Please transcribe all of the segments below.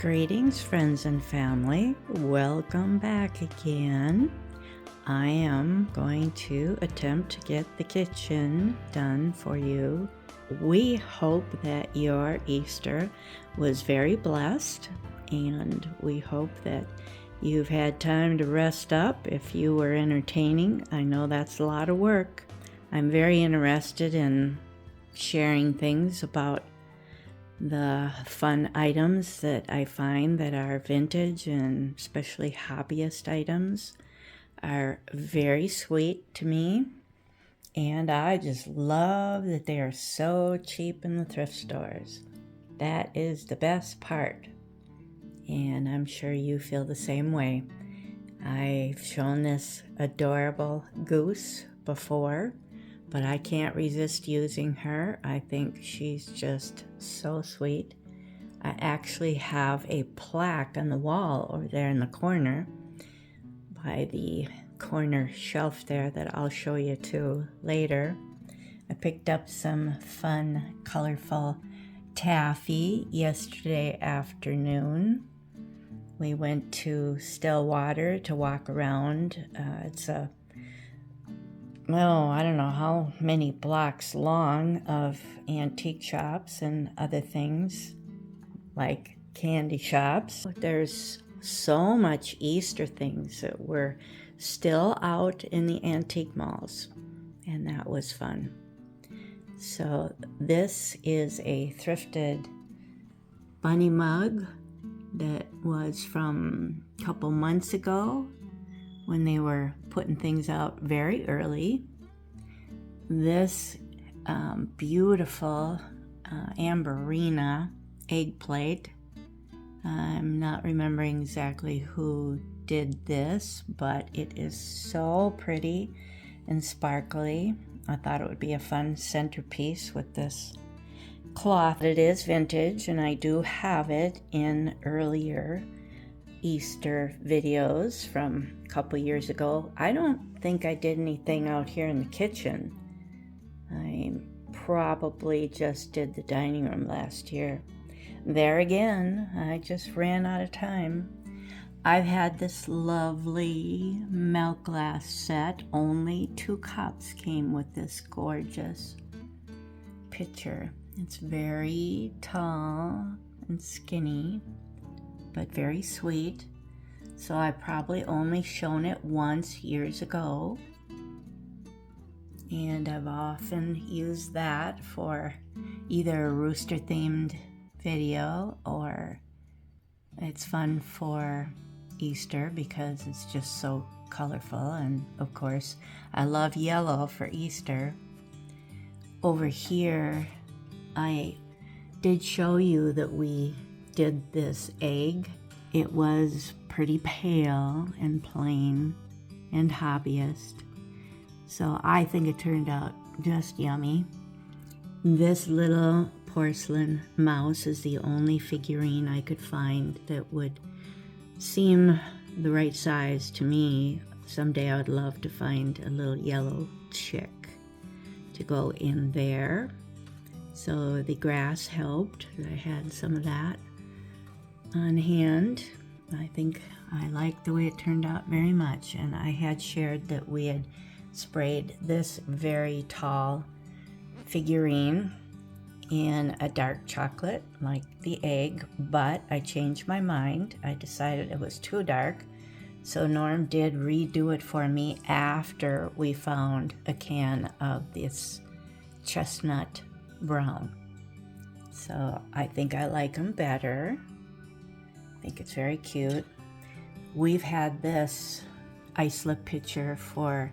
Greetings, friends and family. Welcome back again. I am going to attempt to get the kitchen done for you. We hope that your Easter was very blessed, and we hope that you've had time to rest up if you were entertaining. I know that's a lot of work. I'm very interested in sharing things about the fun items that I find that are vintage, and especially hobbyist items are very sweet to me, and I just love that they are so cheap in the thrift stores. That is the best part, and I'm sure you feel the same way. I've shown this adorable goose before, but I can't resist using her. I think she's just so sweet. I actually have a plaque on the wall over there in the corner by the corner shelf there that I'll show you too later. I picked up some fun, colorful taffy yesterday afternoon. We went to Stillwater to walk around. It's I don't know how many blocks long of antique shops and other things like candy shops. There's so much Easter things that were still out in the antique malls, and that was fun. So this is a thrifted bunny mug that was from a couple months ago when they were putting things out very early. This beautiful Amberina egg plate. I'm not remembering exactly who did this, but it is so pretty and sparkly. I thought it would be a fun centerpiece with this cloth. It is vintage, and I do have it in earlier Easter videos from a couple years ago. I don't think I did anything out here in the kitchen. I probably just did the dining room last year. There again, I just ran out of time. I've had this lovely milk glass set. Only 2 cups came with this gorgeous pitcher. It's very tall and skinny, but very sweet. So I probably only shown it once years ago, and I've often used that for either a rooster themed video, or it's fun for Easter because it's just so colorful. And of course I love yellow for Easter. Over here I did show you that we did this egg. It was pretty pale and plain and hobbyist, so I think it turned out just yummy. This little porcelain mouse is the only figurine I could find that would seem the right size to me. Someday I would love to find a little yellow chick to go in there. So the grass helped. I had some of that on hand. I think I liked the way it turned out very much, and I had shared that we had sprayed this very tall figurine in a dark chocolate like the egg, but I changed my mind. I decided it was too dark, so Norm did redo it for me after we found a can of this chestnut brown. So I think I like them better. I think it's very cute. We've had this islip pitcher for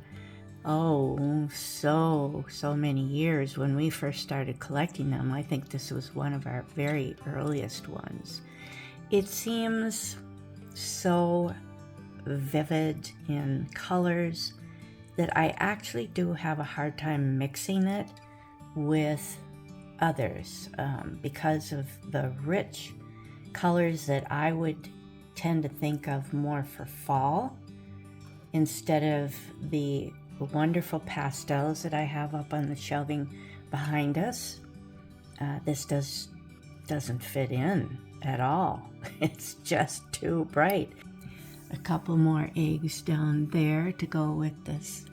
so many years. When we first started collecting them, I think this was one of our very earliest ones. It seems so vivid in colors that I actually do have a hard time mixing it with others because of the rich colors that I would tend to think of more for fall, instead of the wonderful pastels that I have up on the shelving behind us. This doesn't fit in at all. It's just too bright. A couple more eggs down there to go with this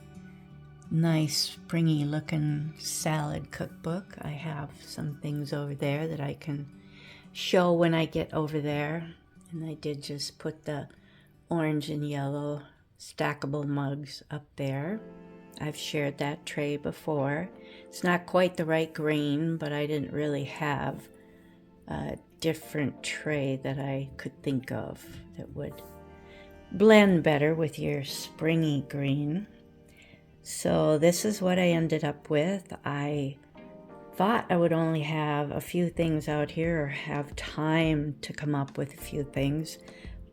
nice springy looking salad cookbook. I have some things over there that I can show when I get over there. And I did just put the orange and yellow stackable mugs up there. I've shared that tray before. It's not quite the right green, but I didn't really have a different tray that I could think of that would blend better with your springy green. So this is what I ended up with. I thought I would only have a few things out here or have time to come up with a few things,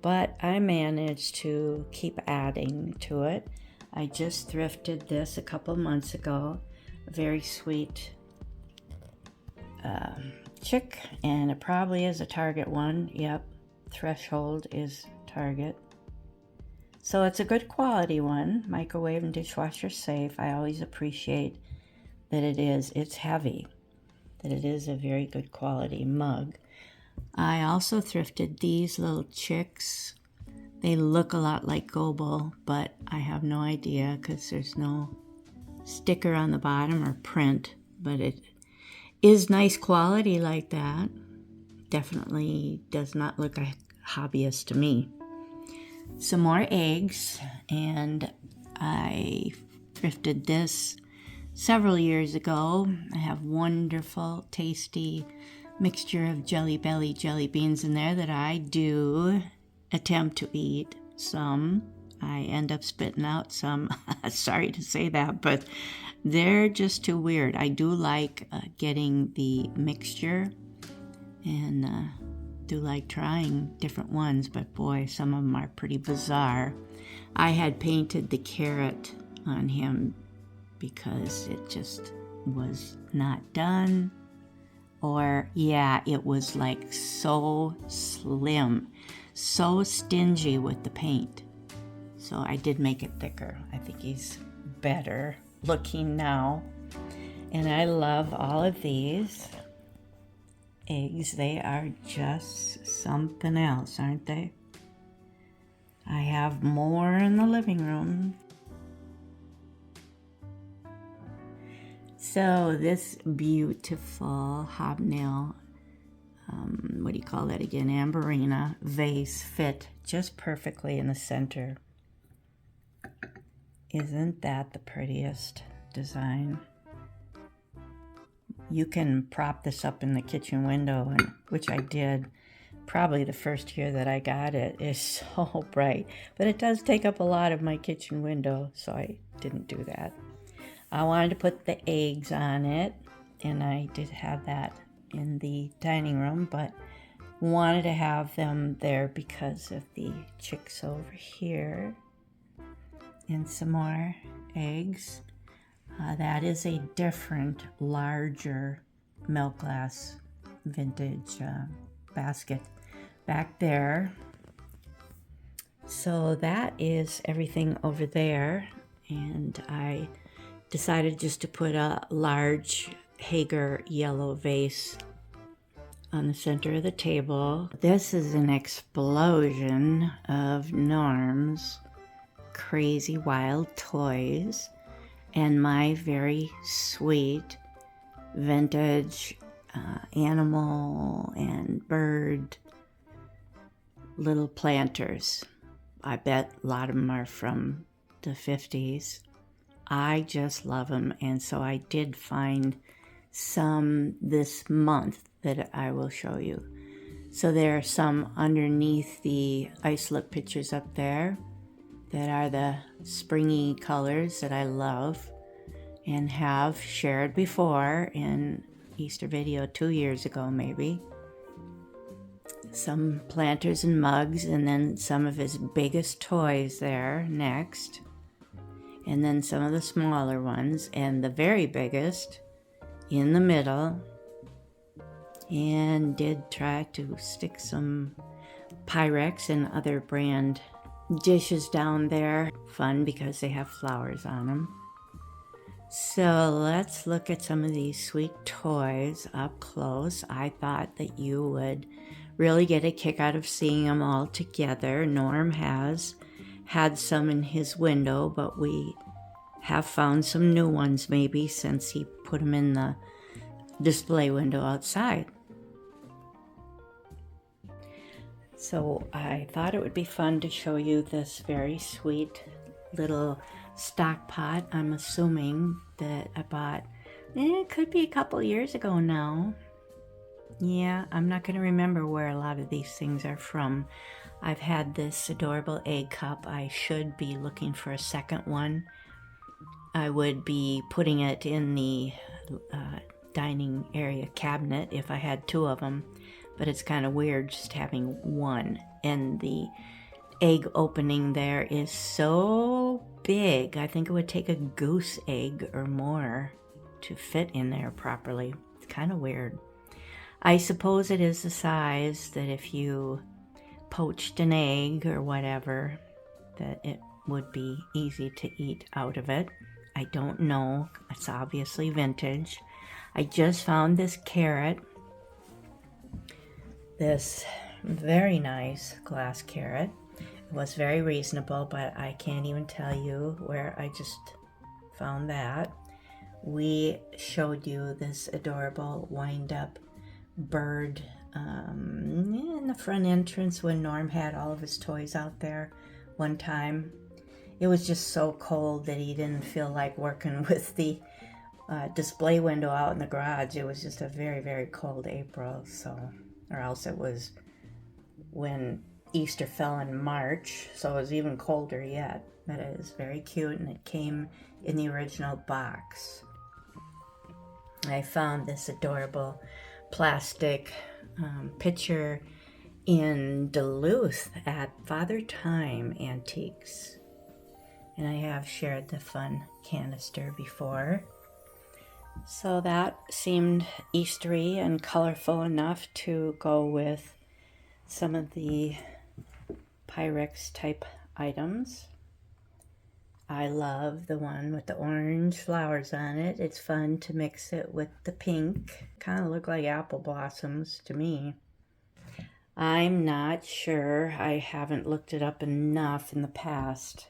but I managed to keep adding to it. I just thrifted this a couple months ago. A very sweet chick, and it probably is a Target one. Yep, threshold is Target. So it's a good quality one, microwave and dishwasher safe. I always appreciate that it's heavy, that it is a very good quality mug. I also thrifted these little chicks. They look a lot like Goodwill, but I have no idea because there's no sticker on the bottom or print, but it is nice quality like that. Definitely does not look a hobbyist to me. Some more eggs, and I thrifted this several years ago. I have wonderful, tasty mixture of Jelly Belly jelly beans in there that I do attempt to eat some. I end up spitting out some. Sorry to say that, but they're just too weird. I do like getting the mixture, and do like trying different ones, but boy, some of them are pretty bizarre. I had painted the carrot on him because it just was not done, or yeah, it was like so slim, so stingy with the paint. So I did make it thicker. I think he's better looking now. And I love all of these eggs. They are just something else, aren't they? I have more in the living room. So this beautiful hobnail, what do you call that again? Amberina vase fit just perfectly in the center. Isn't that the prettiest design? You can prop this up in the kitchen window, and which I did probably the first year that I got it. It's so bright, but it does take up a lot of my kitchen window, so I didn't do that. I wanted to put the eggs on it, and I did have that in the dining room, but wanted to have them there because of the chicks over here. And some more eggs. That is a different, larger milk glass vintage basket back there. So that is everything over there. And I decided just to put a large Hager yellow vase on the center of the table. This is an explosion of Norm's crazy wild toys and my very sweet vintage animal and bird little planters. I bet a lot of them are from the 50s. I just love them, and so I did find some this month that I will show you. So there are some underneath the isolate pictures up there that are the springy colors that I love and have shared before in Easter video 2 years ago maybe. Some planters and mugs, and then some of his biggest toys there next, and then some of the smaller ones, and the very biggest in the middle, and did try to stick some Pyrex and other brand dishes down there. Fun because they have flowers on them. So let's look at some of these sweet toys up close. I thought that you would really get a kick out of seeing them all together. Norm has had some in his window, but we have found some new ones maybe since he put them in the display window outside. So I thought it would be fun to show you this very sweet little stock pot. I'm assuming that I bought, it could be a couple years ago now. Yeah, I'm not going to remember where a lot of these things are from. I've had this adorable egg cup. I should be looking for a second one. I would be putting it in the dining area cabinet if I had two of them, but it's kind of weird just having one. And the egg opening there is so big. I think it would take a goose egg or more to fit in there properly. It's kind of weird. I suppose it is the size that if you poached an egg or whatever, that it would be easy to eat out of it. I don't know. It's obviously vintage. I just found this carrot. This very nice glass carrot. It was very reasonable, but I can't even tell you where I just found that. We showed you this adorable wind-up bird in the front entrance when Norm had all of his toys out there one time. It was just so cold that he didn't feel like working with the display window out in the garage. It was just a very, very cold April, so, or else it was when Easter fell in March, so it was even colder yet. But it is very cute, and it came in the original box. I found this adorable plastic picture in Duluth at Father Time Antiques, and I have shared the fun canister before, so that seemed Eastery and colorful enough to go with some of the Pyrex type items. I love the one with the orange flowers on it. It's fun to mix it with the pink. Kind of look like apple blossoms to me. I'm not sure. I haven't looked it up enough in the past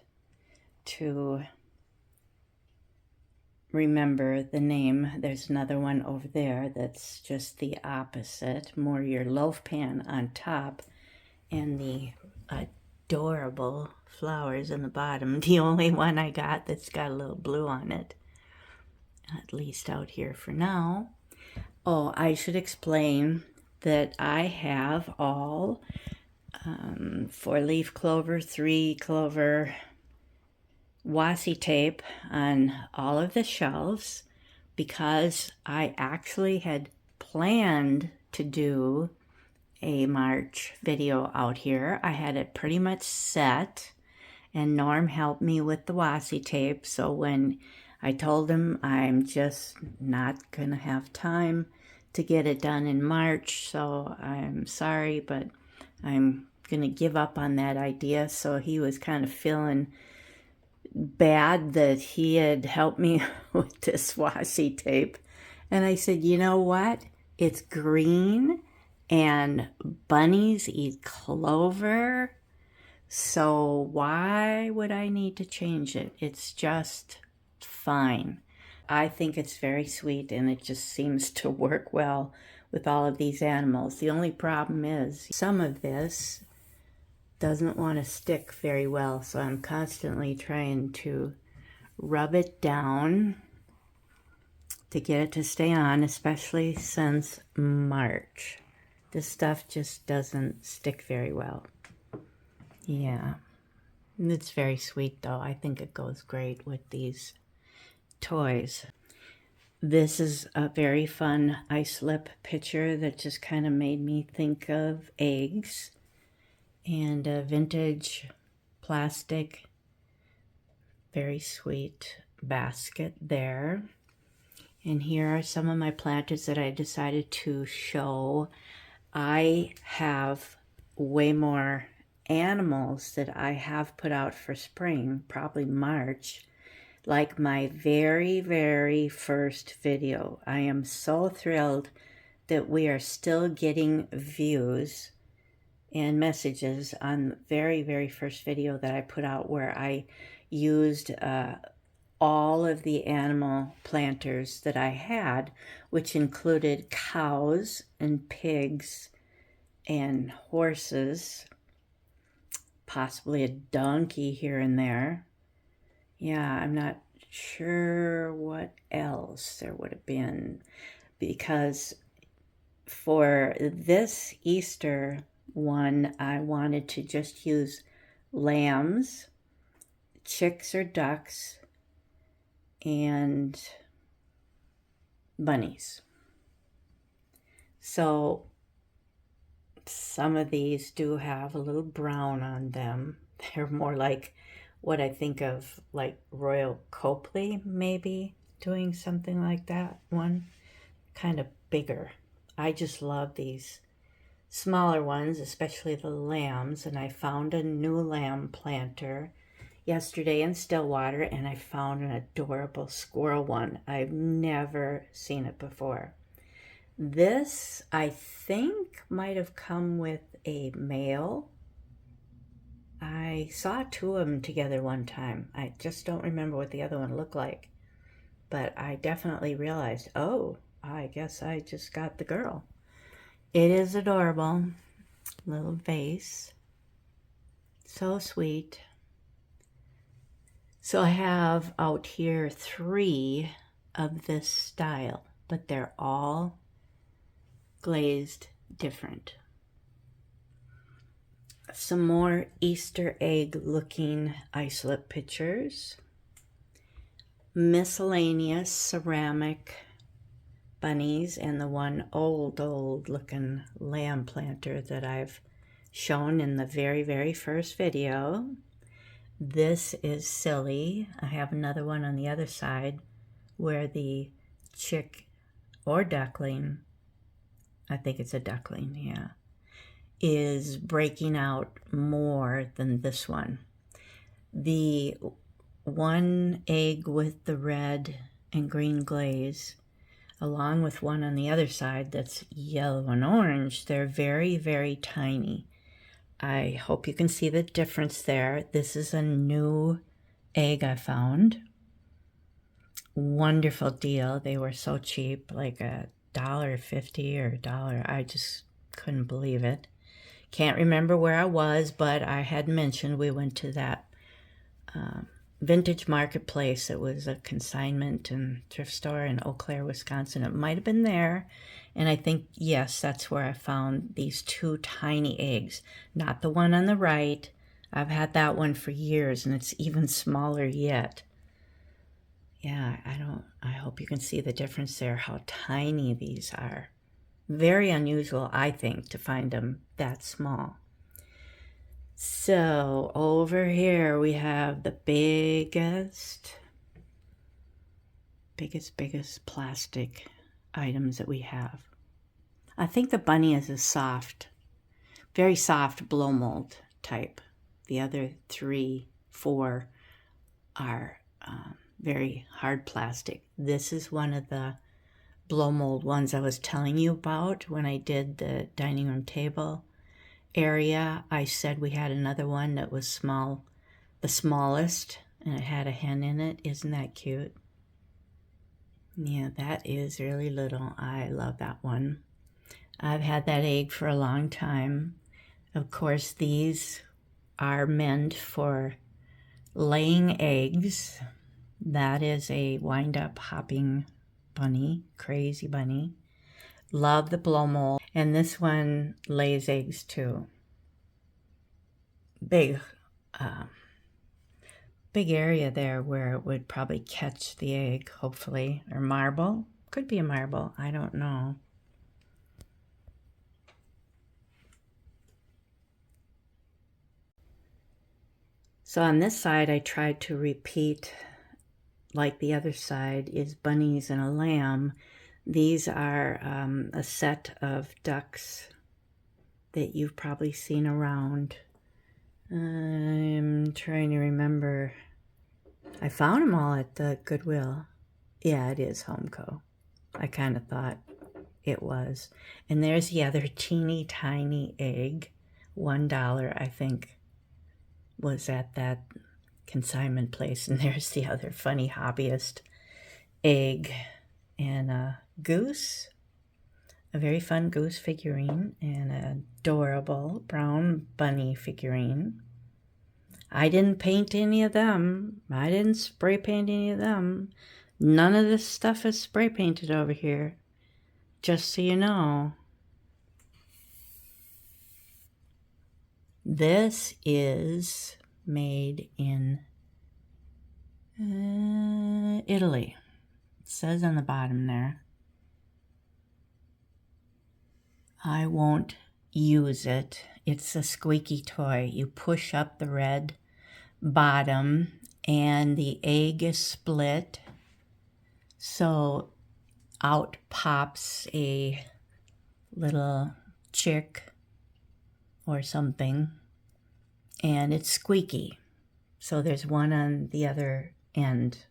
to remember the name. There's another one over there that's just the opposite. More your loaf pan on top and the adorable flowers in the bottom. The only one I got that's got a little blue on it, at least out here for now. Oh, I should explain that I have all 4-leaf clover, 3-clover washi tape on all of the shelves because I actually had planned to do a March video out here. I had it pretty much set, and Norm helped me with the washi tape. So when I told him I'm just not gonna have time to get it done in March, so I'm sorry, but I'm gonna give up on that idea. So he was kind of feeling bad that he had helped me with this washi tape, and I said, you know what, it's green and bunnies eat clover, so why would I need to change it? It's just fine. I think it's very sweet, and it just seems to work well with all of these animals. The only problem is some of this doesn't want to stick very well, so I'm constantly trying to rub it down to get it to stay on, especially since March. This stuff just doesn't stick very well. Yeah, it's very sweet though. I think it goes great with these toys. This is a very fun ice lip picture that just kind of made me think of eggs, and a vintage plastic, very sweet basket there. And here are some of my planters that I decided to show. I have way more animals that I have put out for spring, probably March, like my very, very first video. I am so thrilled that we are still getting views and messages on the very, very first video that I put out, where I used all of the animal planters that I had, which included cows and pigs and horses, possibly a donkey here and there. Yeah, I'm not sure what else there would have been, because for this Easter one, I wanted to just use lambs, chicks or ducks, and bunnies. So some of these do have a little brown on them. They're more like what I think of like Royal Copley, maybe doing something like that one. Kind of bigger. I just love these smaller ones, especially the lambs, and I found a new lamb planter yesterday in Stillwater, and I found an adorable squirrel one. I've never seen it before. This, I think, might have come with a male. I saw two of them together one time. I just don't remember what the other one looked like. But I definitely realized, oh, I guess I just got the girl. It is adorable. Little vase. So sweet. So I have out here 3 of this style, but they're all glazed different. Some more Easter egg looking isolate pictures. Miscellaneous ceramic bunnies, and the one old looking lamb planter that I've shown in the very, very first video. This is silly. I have another one on the other side where the chick or duckling, I think it's a duckling, yeah, is breaking out more than this one. The one egg with the red and green glaze, along with one on the other side that's yellow and orange, they're very, very tiny. I hope you can see the difference there. This is a new egg I found. Wonderful deal. They were so cheap, like $1.50 or $1. I just couldn't believe it. Can't remember where I was, but I had mentioned we went to that vintage marketplace. It was a consignment and thrift store in Eau Claire, Wisconsin. It might have been there. And I think, yes, that's where I found these 2 tiny eggs. Not the one on the right. I've had that one for years, and it's even smaller yet. Yeah, I hope you can see the difference there, how tiny these are. Very unusual, I think, to find them that small. So over here we have the biggest plastic items that we have. I think the bunny is a soft, very soft blow mold type. The other 3, 4 are very hard plastic. This is one of the blow mold ones I was telling you about when I did the dining room table area. I said we had another one that was small, the smallest, and it had a hen in it. Isn't that cute? Yeah, that is really little. I love that one. I've had that egg for a long time. Of course, these are meant for laying eggs. That is a wind-up hopping bunny, crazy bunny. Love the blow mold. And this one lays eggs too. Big area there where it would probably catch the egg, hopefully. Or marble. Could be a marble. I don't know. So on this side, I tried to repeat, like the other side is bunnies and a lamb. These are a set of ducks that you've probably seen around. I'm trying to remember. I found them all at the Goodwill. Yeah, it is Homeco. I kind of thought it was. And there's the other teeny tiny egg $1, I think, was at that consignment place. And there's the other funny hobbyist egg and a goose, a very fun goose figurine, and an adorable brown bunny figurine. I didn't paint any of them. I didn't spray paint any of them. None of this stuff is spray painted over here, just so you know. This is made in Italy. It says on the bottom there. I won't use it. It's a squeaky toy. You push up the red bottom and the egg is split. So out pops a little chick or something, and it's squeaky. So there's one on the other end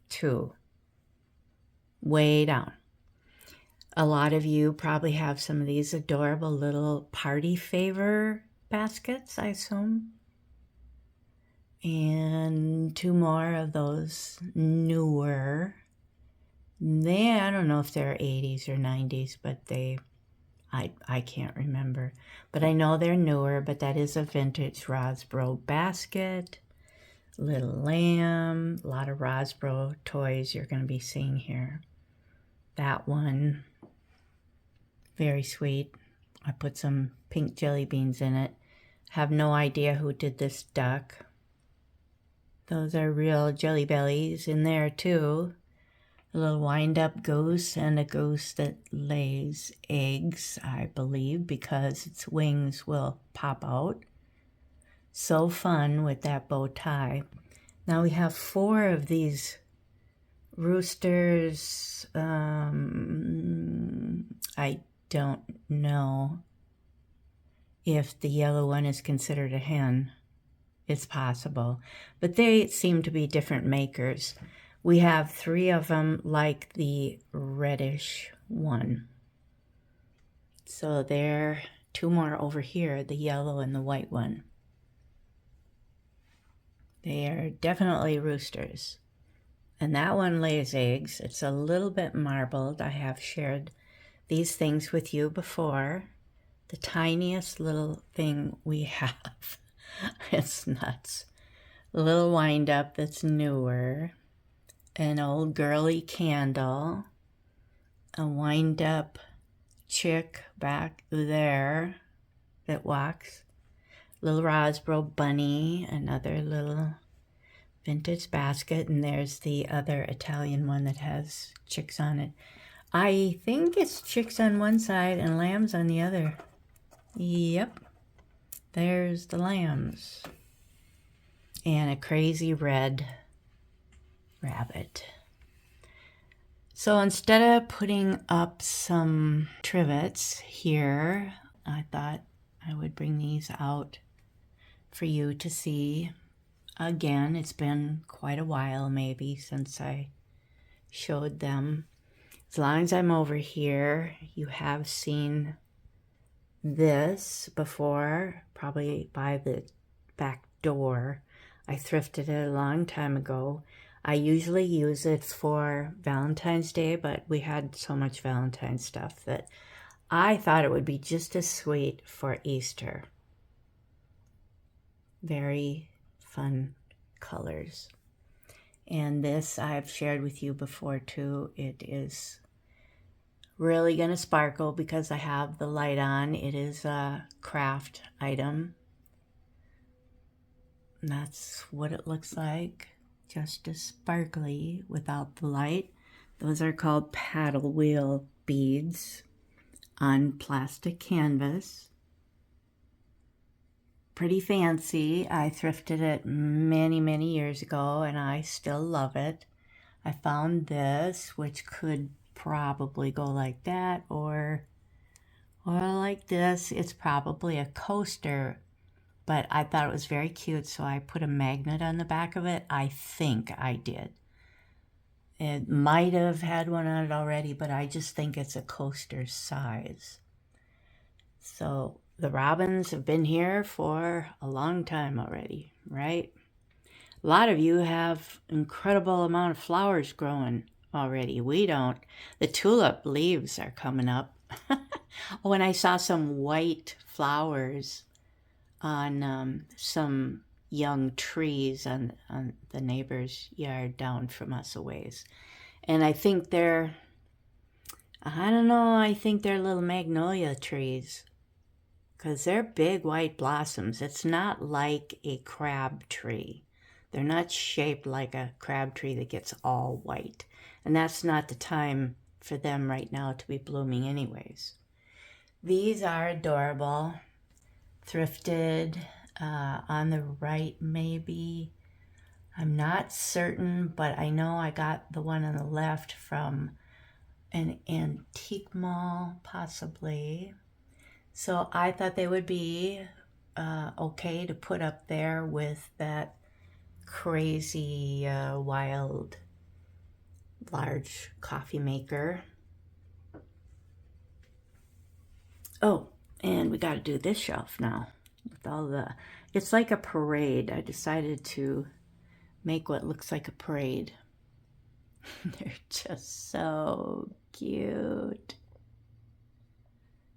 too, way down. A lot of you probably have some of these adorable little party favor baskets, I assume. And two more of those newer. I don't know if they're 80s or 90s, but I can't remember. But I know they're newer, but that is a vintage Rosbro basket. Little lamb, a lot of Rosbro toys you're going to be seeing here. That one, very sweet. I put some pink jelly beans in it. Have no idea who did this duck. Those are real jelly bellies in there too. A little wind-up goose and a goose that lays eggs, I believe, because its wings will pop out. So fun with that bow tie. Now we have 4 of these roosters. I don't know if the yellow one is considered a hen. It's possible, but they seem to be different makers. We have 3 of them like the reddish one. So there are 2 more over here, the yellow and the white one. They are definitely roosters. And that one lays eggs. It's a little bit marbled. I have shared these things with you before. The tiniest little thing we have. It's nuts. A little wind up that's newer. An old girly candle. A wind up chick back there that walks. Little Rosbro bunny. Another little vintage basket. And there's the other Italian one that has chicks on it. I think it's chicks on one side and lambs on the other. Yep. There's the lambs. And a crazy red rabbit. So instead of putting up some trivets here, I thought I would bring these out for you to see. Again, it's been quite a while maybe since I showed them. As long as I'm over here, you have seen this before, probably by the back door. I thrifted it a long time ago. I usually use it for Valentine's Day, but we had so much Valentine's stuff that I thought it would be just as sweet for Easter. Very fun colors. And this I've shared with you before too. It is really going to sparkle because I have the light on. It is a craft item. And that's what it looks like. Just as sparkly without the light. Those are called paddle wheel beads on plastic canvas. Pretty fancy. I thrifted it many, many years ago and I still love it. I found this, which could probably go like that or like this. It's probably a coaster, but I thought it was very cute, so I put a magnet on the back of it. I think I did. It might have had one on it already, but I just think it's a coaster size. So the robins have been here for a long time already, right? A lot of you have incredible amount of flowers growing already. We don't. The tulip leaves are coming up. Oh, and I saw some white flowers on some young trees on the neighbor's yard down from us a ways. And I think they're, I don't know, I think they're little magnolia trees because they're big white blossoms. It's not like a crab tree. They're not shaped like a crab tree that gets all white. And that's not the time for them right now to be blooming anyways. These are adorable. Thrifted on the right maybe. I'm not certain, but I know I got the one on the left from an antique mall, possibly. So I thought they would be okay to put up there with that crazy wild large coffee maker. Oh, and we got to do this shelf now with all the, it's like a parade. I decided to make what looks like a parade. They're just so cute.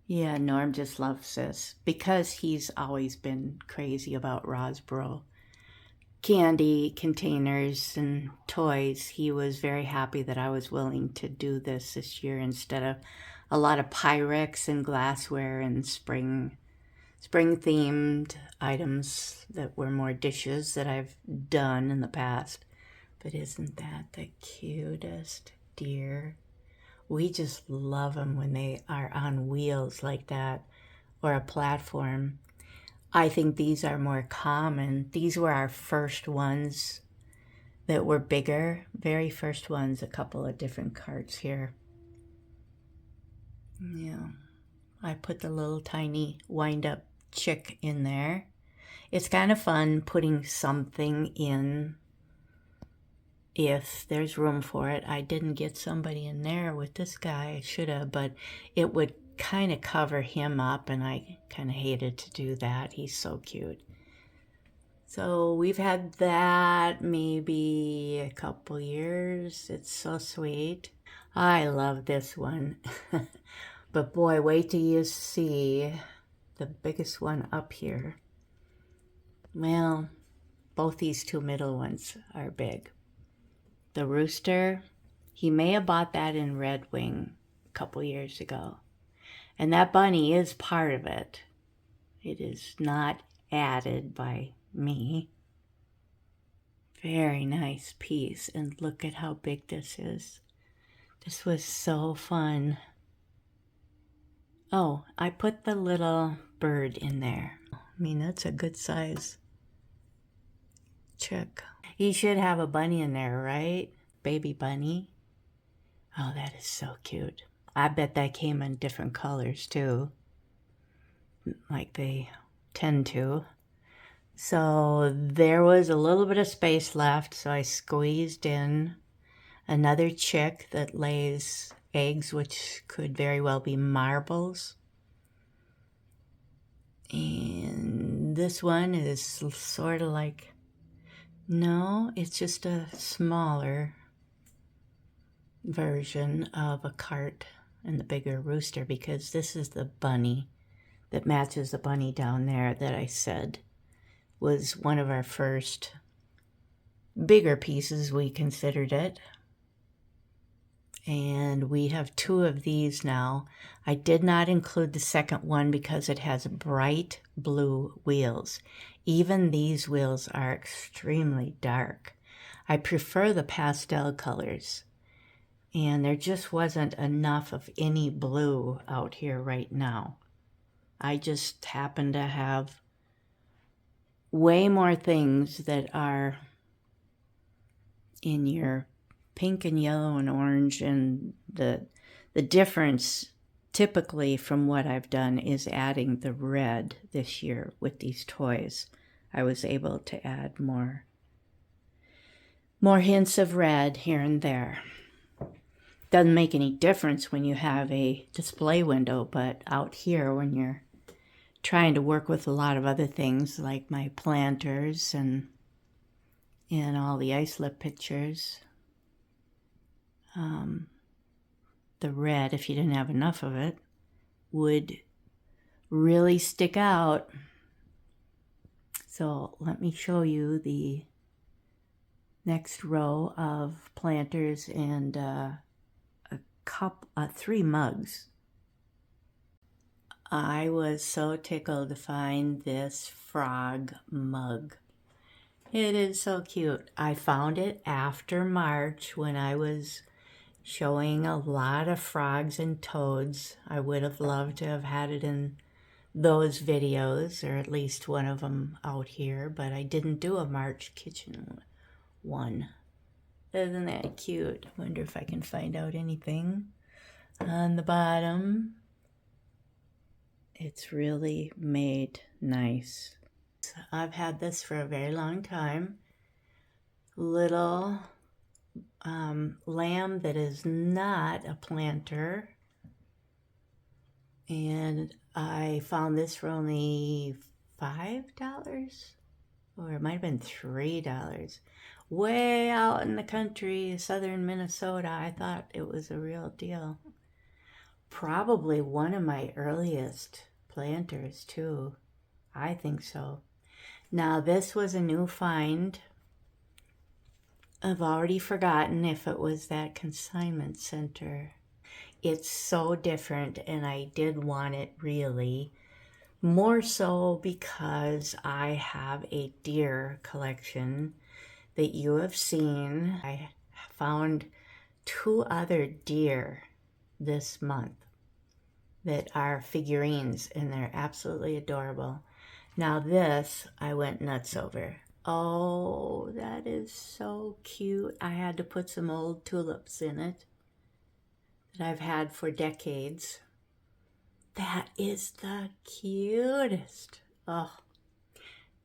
Yeah, Norm just loves this because he's always been crazy about Rosboro candy containers and toys. He was very happy that I was willing to do this year instead of a lot of Pyrex and glassware and spring themed items that were more dishes that I've done in the past. But isn't that the cutest deer? We just love them when they are on wheels like that or a platform. I think these are more common. These were our first ones that were bigger. Very first ones, a couple of different carts here. Yeah. I put the little tiny wind-up chick in there. It's kind of fun putting something in if there's room for it. I didn't get somebody in there with this guy. I should have, but it would kind of cover him up, and I kind of hated to do that. He's so cute. So we've had that maybe a couple years. It's so sweet. I love this one. But boy, wait till you see the biggest one up here. Well, both these two middle ones are big. The rooster, he may have bought that in Red Wing a couple years ago. And that bunny is part of it. It is not added by me. Very nice piece. And look at how big this is. This was so fun. Oh, I put the little bird in there. I mean, that's a good size chick. You should have a bunny in there, right? Baby bunny. Oh, that is so cute. I bet that came in different colors too, like they tend to. So there was a little bit of space left, so I squeezed in another chick that lays eggs, which could very well be marbles. And this one is sort of like, no, it's just a smaller version of a cart and the bigger rooster, because this is the bunny that matches the bunny down there that I said was one of our first bigger pieces, we considered it. And we have two of these now. I did not include the second one because it has bright blue wheels. Even these wheels are extremely dark. I prefer the pastel colors. And there just wasn't enough of any blue out here right now. I just happen to have way more things that are in your pink and yellow and orange, and the difference typically from what I've done is adding the red this year with these toys. I was able to add more hints of red here and there. Doesn't make any difference when you have a display window, but out here when you're trying to work with a lot of other things like my planters and all the ice lip pictures. The red, if you didn't have enough of it, would really stick out. So let me show you the next row of planters and three mugs. I was so tickled to find this frog mug. It is so cute. I found it after March when I was showing a lot of frogs and toads. I would have loved to have had it in those videos, or at least one of them out here, but I didn't do a March kitchen one. Isn't that cute? I wonder if I can find out anything on the bottom. It's really made nice. I've had this for a very long time. Little lamb that is not a planter. And I found this for only $5, or it might have been $3. Way out in the country, southern Minnesota. I thought it was a real deal. Probably one of my earliest planters too. I think so. Now this was a new find. I've already forgotten if it was that consignment center. It's so different, and I did want it really. More so because I have a deer collection that you have seen. I found 2 other deer this month that are figurines, and they're absolutely adorable. Now this, I went nuts over. Oh, that is so cute. I had to put some old tulips in it that I've had for decades. That is the cutest. Oh,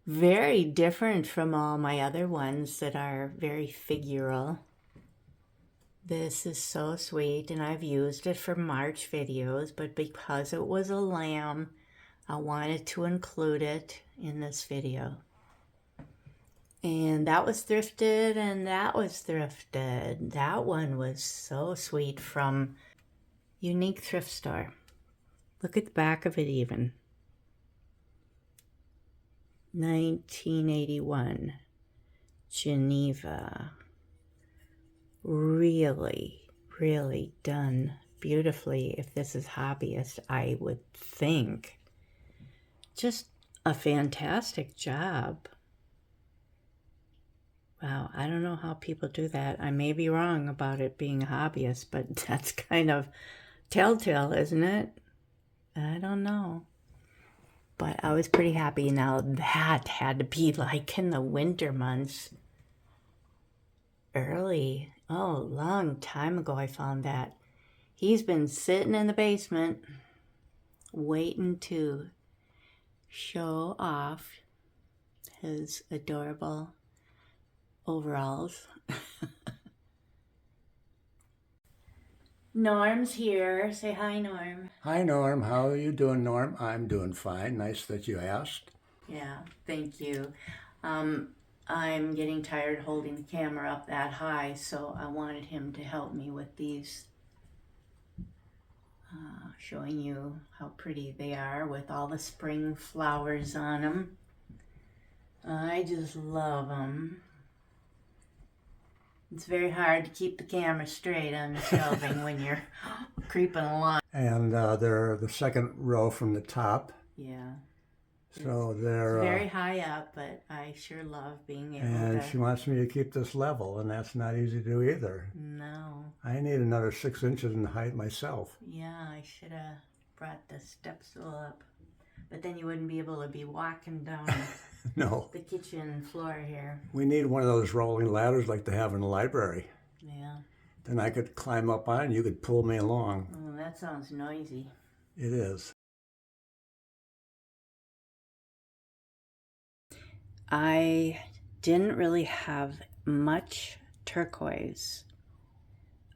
very different from all my other ones that are very figural. This is so sweet, and I've used it for March videos, but because it was a lamb, I wanted to include it in this video. And that was thrifted, and that was thrifted. That one was so sweet, from Unique Thrift Store. Look at the back of it even. 1981, Geneva. Really, really done beautifully. If this is hobbyist, I would think. Just a fantastic job. Wow, I don't know how people do that. I may be wrong about it being a hobbyist, but that's kind of telltale, isn't it? I don't know. But I was pretty happy. Now that had to be like in the winter months. Early. Oh, long time ago I found that. He's been sitting in the basement waiting to show off his adorable overalls. Norm's here. Say hi, Norm. Hi, Norm. How are you doing, Norm? I'm doing fine. Nice that you asked. Yeah, thank you. I'm getting tired holding the camera up that high, so I wanted him to help me with these, showing you how pretty they are with all the spring flowers on them. I just love them. It's very hard to keep the camera straight on the shelving when you're creeping along. And they're the second row from the top. Yeah. So they're very high up, but I sure love being able and to. she wants me to keep this level, and that's not easy to do either. No. I need another 6 inches in height myself. Yeah, I should have brought the step stool up, but then you wouldn't be able to be walking down No. the kitchen floor here. We need one of those rolling ladders like they have in the library. Yeah. Then I could climb up on it and you could pull me along. Oh, that sounds noisy. It is. I didn't really have much turquoise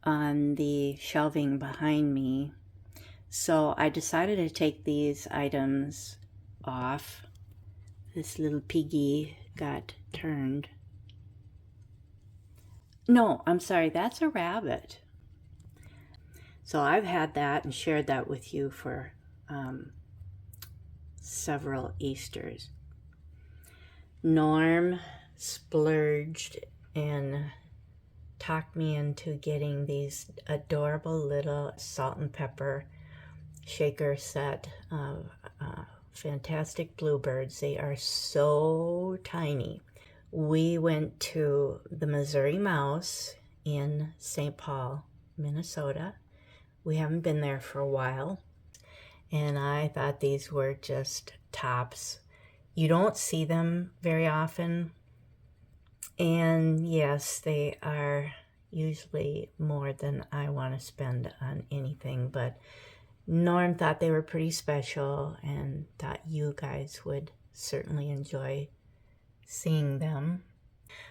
on the shelving behind me, so I decided to take these items off. This little piggy got turned. No, I'm sorry, that's a rabbit. So I've had that and shared that with you for several Easters. Norm splurged and talked me into getting these adorable little salt and pepper shaker set of fantastic bluebirds. They are so tiny. We went to the Missouri Mouse in St. Paul, Minnesota. We haven't been there for a while, and I thought these were just tops. You don't see them very often, and yes, they are usually more than I want to spend on anything, but Norm thought they were pretty special and thought you guys would certainly enjoy seeing them.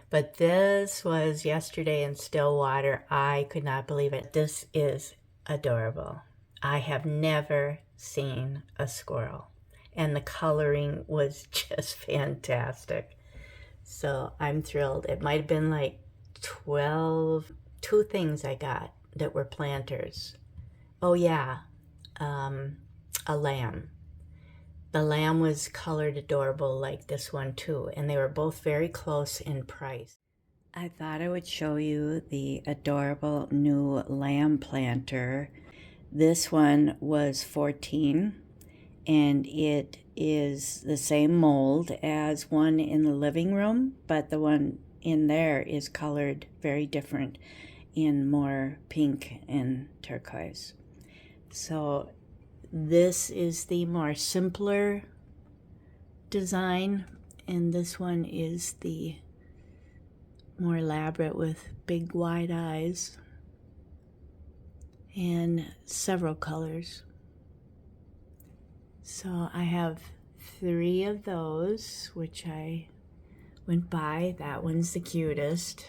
But this was yesterday in Stillwater. I could not believe it. This is adorable. I have never seen a squirrel, and the coloring was just fantastic. So I'm thrilled. It might have been like 2 things I got that were planters. Oh yeah, a lamb. The lamb was colored adorable like this one too, and they were both very close in price. I thought I would show you the adorable new lamb planter. This one was $14, and it is the same mold as one in the living room, but the one in there is colored very different in more pink and turquoise. So this is the more simpler design, and this one is the more elaborate with big wide eyes and several colors. So I have 3 of those, which I went by. That one's the cutest,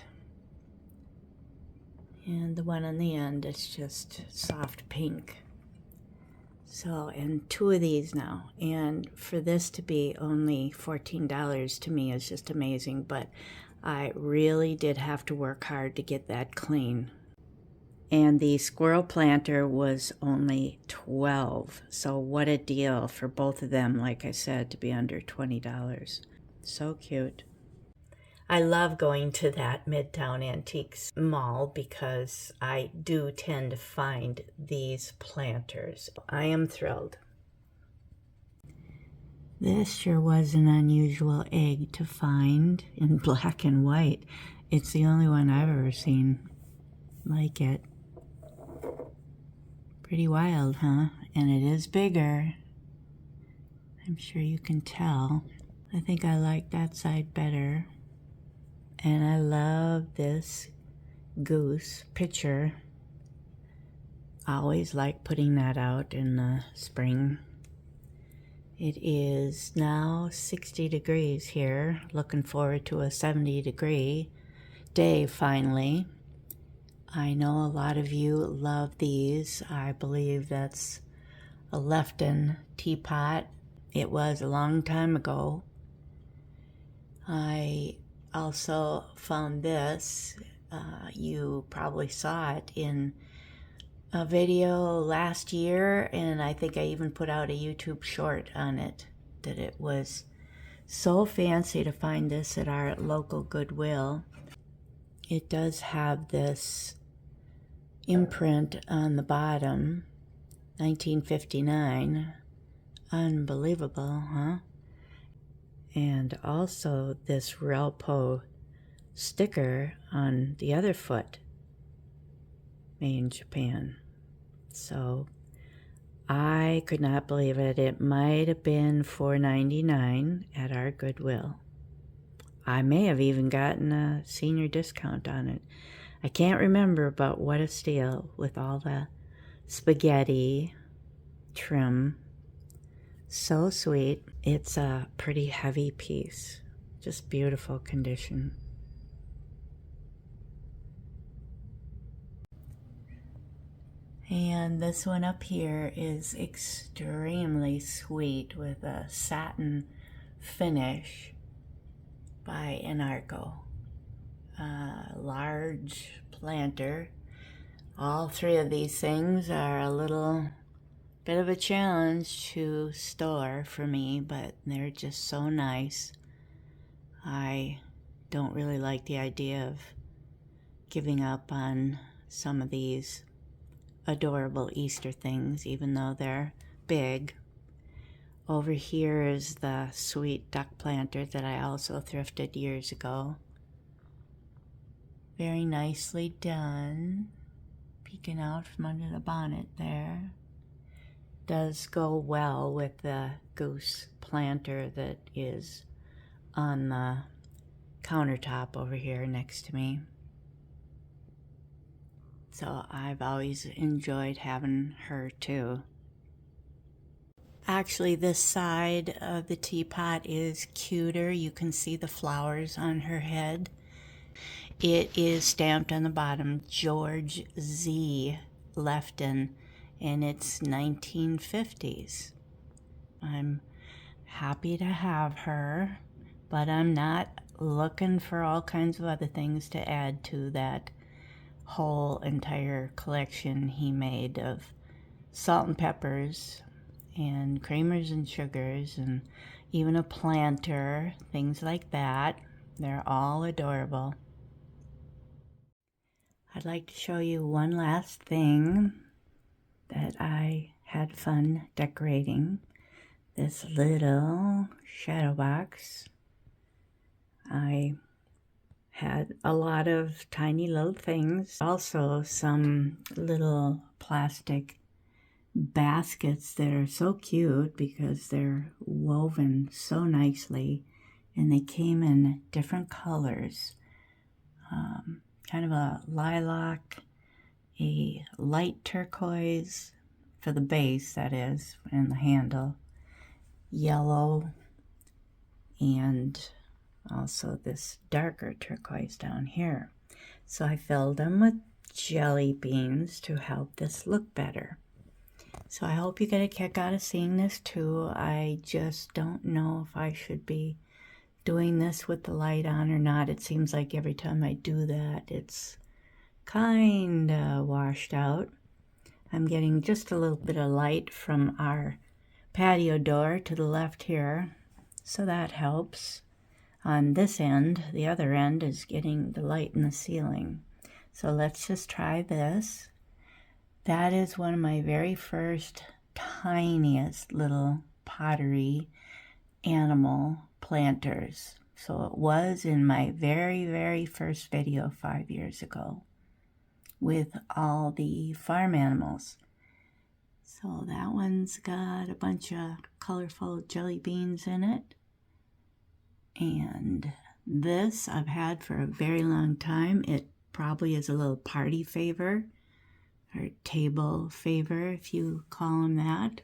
and the one on the end is just soft pink. So, and 2 of these now, and for this to be only $14 to me is just amazing, but I really did have to work hard to get that clean. And the squirrel planter was only $12, so what a deal for both of them, like I said, to be under $20. So cute. I love going to that Midtown Antiques mall because I do tend to find these planters. I am thrilled. This sure was an unusual egg to find in black and white. It's the only one I've ever seen like it. Pretty wild, huh? And it is bigger. I'm sure you can tell. I think I like that side better. And I love this goose picture. I always like putting that out in the spring. It is now 60 degrees here. Looking forward to a 70-degree day finally. I know a lot of you love these. I believe that's a Lefton teapot. It was a long time ago. I also found this. You probably saw it in a video last year, and I think I even put out a YouTube short on it, that it was so fancy to find this at our local Goodwill. It does have this imprint on the bottom, 1959. Unbelievable, huh? And also this Relpo sticker on the other foot, made in Japan. So I could not believe it. It might have been $4.99 at our Goodwill. I may have even gotten a senior discount on it. I can't remember, but what a steal with all the spaghetti trim. So sweet. It's a pretty heavy piece. Just beautiful condition. And this one up here is extremely sweet with a satin finish by Anarco. Large planter. All three of these things are a little bit of a challenge to store for me, but they're just so nice. I don't really like the idea of giving up on some of these adorable Easter things, even though they're big. Over here is the sweet duck planter that I also thrifted years ago. Very nicely done. Peeking out from under the bonnet there. Does go well with the goose planter that is on the countertop over here next to me. So I've always enjoyed having her too. Actually, this side of the teapot is cuter. You can see the flowers on her head. It is stamped on the bottom, George Z. Lefton, and it's 1950s. I'm happy to have her, but I'm not looking for all kinds of other things to add to that whole entire collection he made of salt and peppers and creamers and sugars and even a planter, things like that. They're all adorable. I'd like to show you one last thing that I had fun decorating. This little shadow box. I had a lot of tiny little things. Also some little plastic baskets that are so cute because they're woven so nicely and they came in different colors. Kind of a lilac, a light turquoise for the base, that is, and the handle, yellow, and also this darker turquoise down here. So I filled them with jelly beans to help this look better. So I hope you get a kick out of seeing this too. I just don't know if I should be doing this with the light on or not. It seems like every time I do that, it's kind of washed out. I'm getting just a little bit of light from our patio door to the left here, so that helps. On this end, the other end is getting the light in the ceiling. So let's just try this. That is one of my very first tiniest little pottery animal planters. So it was in my very, very first video 5 years ago with all the farm animals. So that one's got a bunch of colorful jelly beans in it. And this I've had for a very long time. It probably is a little party favor or table favor, if you call them that.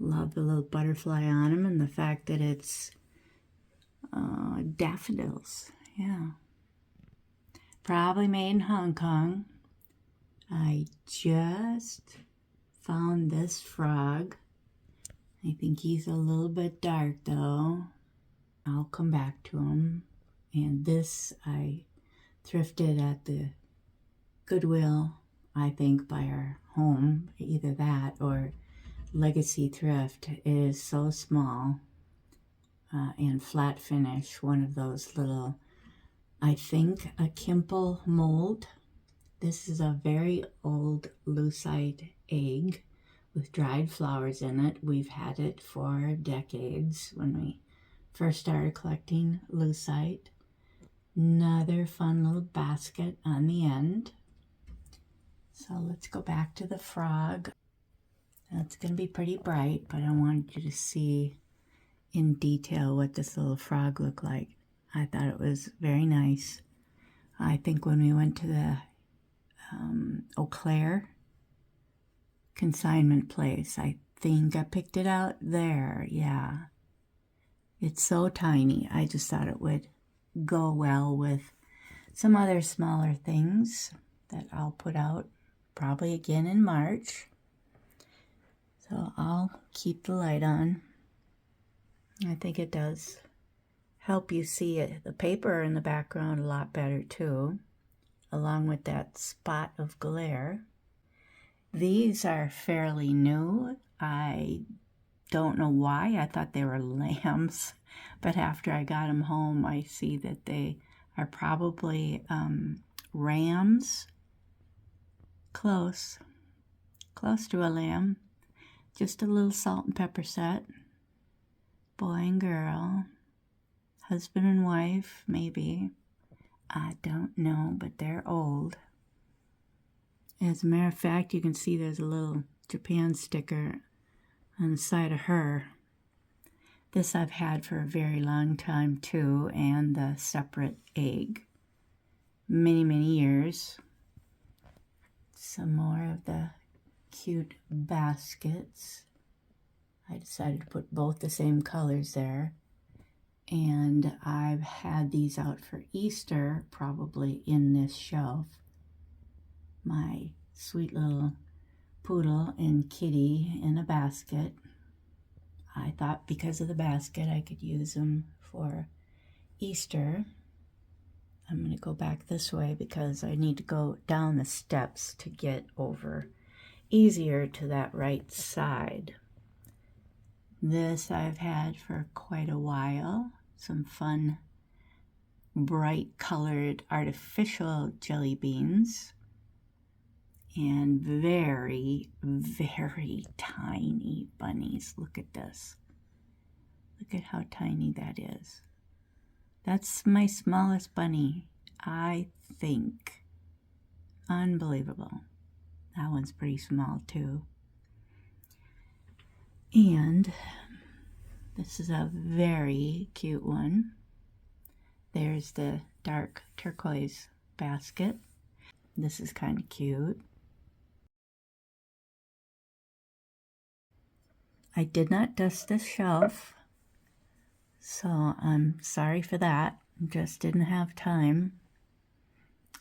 Love the little butterfly on them and the fact that it's daffodils. Yeah. Probably made in Hong Kong. I just found this frog. I think he's a little bit dark though. I'll come back to him. And this I thrifted at the Goodwill, I think, by our home. Either that or Legacy Thrift. It is so small and flat finish. One of those little, I think, a Kimple mold. This is a very old lucite egg with dried flowers in it. We've had it for decades when we first started collecting lucite. Another fun little basket on the end. So let's go back to the frog. That's going to be pretty bright, but I wanted you to see in detail what this little frog looked like. I thought it was very nice. I think when we went to the Eau Claire consignment place, I think I picked it out there. Yeah. It's so tiny. I just thought it would go well with some other smaller things that I'll put out probably again in March. So I'll keep the light on. I think it does help you see it, the paper in the background a lot better too, along with that spot of glare. These are fairly new. I don't know why. I thought they were lambs, but after I got them home, I see that they are probably rams. Close to a lamb. Just a little salt and pepper set. Boy and girl. Husband and wife, maybe. I don't know, but they're old. As a matter of fact, you can see there's a little Japan sticker on the side of her. This I've had for a very long time too, and the separate egg. Many, many years. Some more of the cute baskets. I decided to put both the same colors there. And I've had these out for Easter, probably in this shelf. My sweet little poodle and kitty in a basket. I thought because of the basket I could use them for Easter. I'm going to go back this way because I need to go down the steps to get over easier to that right side. This I've had for quite a while. Some fun, bright colored artificial jelly beans. And very, very tiny bunnies. Look at this. Look at how tiny that is. That's my smallest bunny, I think. Unbelievable. That one's pretty small too. And this is a very cute one. There's the dark turquoise basket. This is kind of cute. I did not dust this shelf, so I'm sorry for that. Just didn't have time.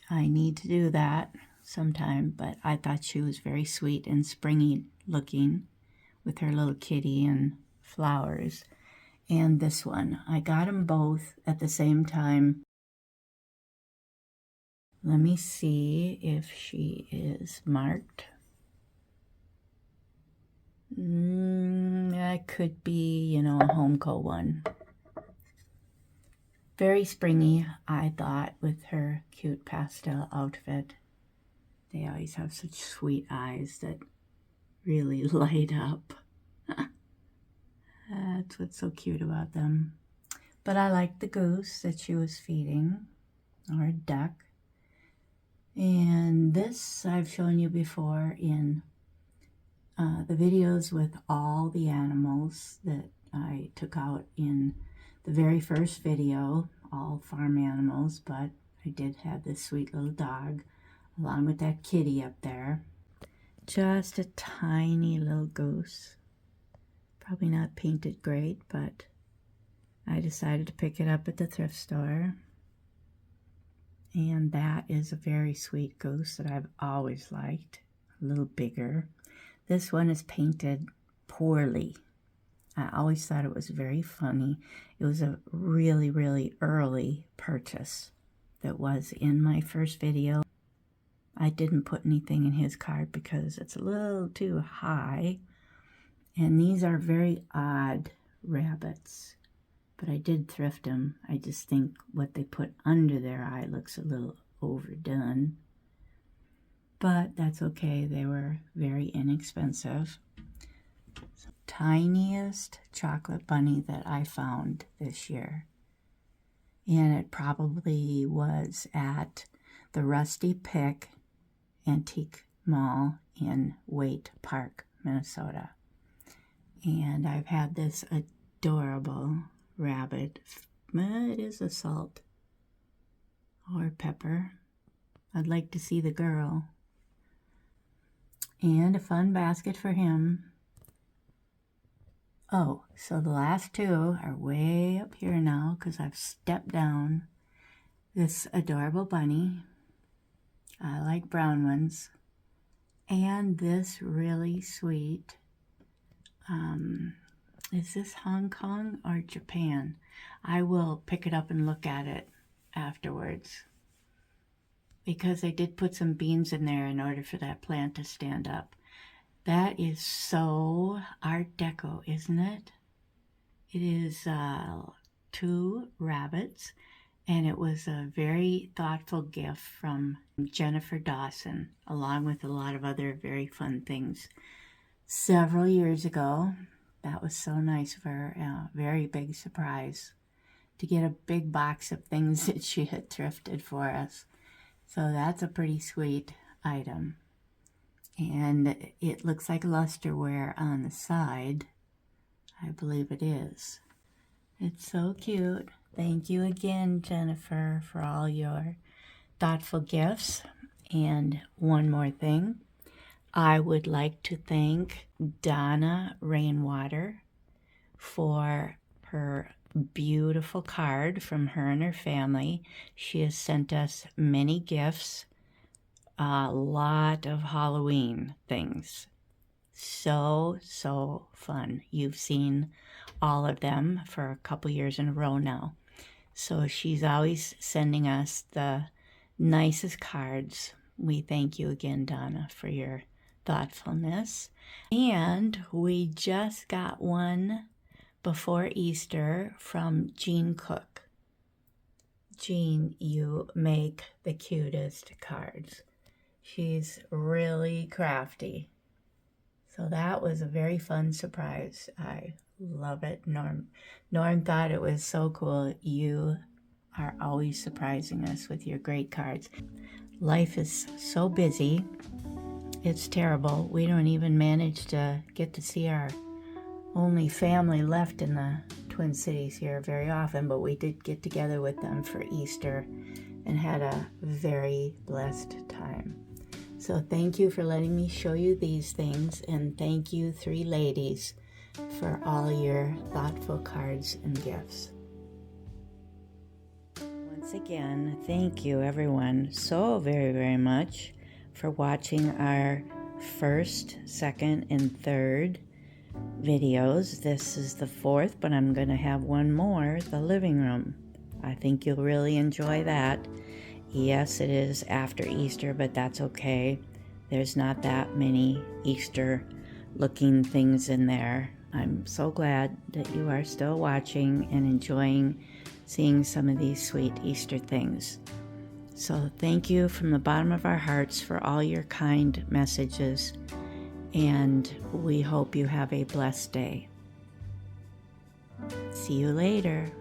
I need to do that sometime, but I thought she was very sweet and springy looking with her little kitty and flowers. And this one, I got them both at the same time. Let me see if she is marked. That could be, a Homeco one. Very springy, I thought, with her cute pastel outfit. They always have such sweet eyes that really light up. That's what's so cute about them. But I like the goose that she was feeding, or a duck. And this I've shown you before in the videos with all the animals that I took out in the very first video, all farm animals, but I did have this sweet little dog along with that kitty up there. Just a tiny little goose. Probably not painted great, but I decided to pick it up at the thrift store. And that is a very sweet goose that I've always liked. A little bigger. This one is painted poorly. I always thought it was very funny. It was a really, really early purchase that was in my first video. I didn't put anything in his cart because it's a little too high. And these are very odd rabbits. But I did thrift them. I just think what they put under their eye looks a little overdone. But that's okay. They were very inexpensive. Tiniest chocolate bunny that I found this year. And it probably was at the Rusty Pick Antique Mall in Waite Park, Minnesota. And I've had this adorable rabbit. It is a salt or pepper. I'd like to see the girl. And a fun basket for him. Oh, so the last two are way up here now because I've stepped down. This adorable bunny. I like brown ones. And this really sweet, is this Hong Kong or Japan? I will pick it up and look at it afterwards, because I did put some beans in there in order for that plant to stand up. That is so Art Deco, isn't it? It is 2 rabbits, and it was a very thoughtful gift from Jennifer Dawson, along with a lot of other very fun things. Several years ago, that was so nice of her, a very big surprise to get a big box of things that she had thrifted for us. So that's a pretty sweet item. And it looks like lusterware on the side. I believe it is. It's so cute. Thank you again, Jennifer, for all your thoughtful gifts. And one more thing, I would like to thank Donna Rainwater for her beautiful card from her and her family. She has sent us many gifts, a lot of Halloween things. So fun. You've seen all of them for a couple years in a row now. So she's always sending us the nicest cards. We thank you again, Donna, for your thoughtfulness. And we just got one before Easter from Jean Cook. Jean, you make the cutest cards. She's really crafty. So that was a very fun surprise. I love it. Norm thought it was so cool. You are always surprising us with your great cards. Life is so busy. It's terrible. We don't even manage to get to see our only family left in the Twin Cities here very often, but we did get together with them for Easter and had a very blessed time. So thank you for letting me show you these things, and thank you 3 ladies for all your thoughtful cards and gifts. Once again, thank you everyone so very much for watching our first, second, and third videos. This is the 4th, but I'm going to have one more, the living room. I think you'll really enjoy that. Yes, it is after Easter, but that's okay. There's not that many Easter looking things in there. I'm so glad that you are still watching and enjoying seeing some of these sweet Easter things. So thank you from the bottom of our hearts for all your kind messages, and we hope you have a blessed day. See you later.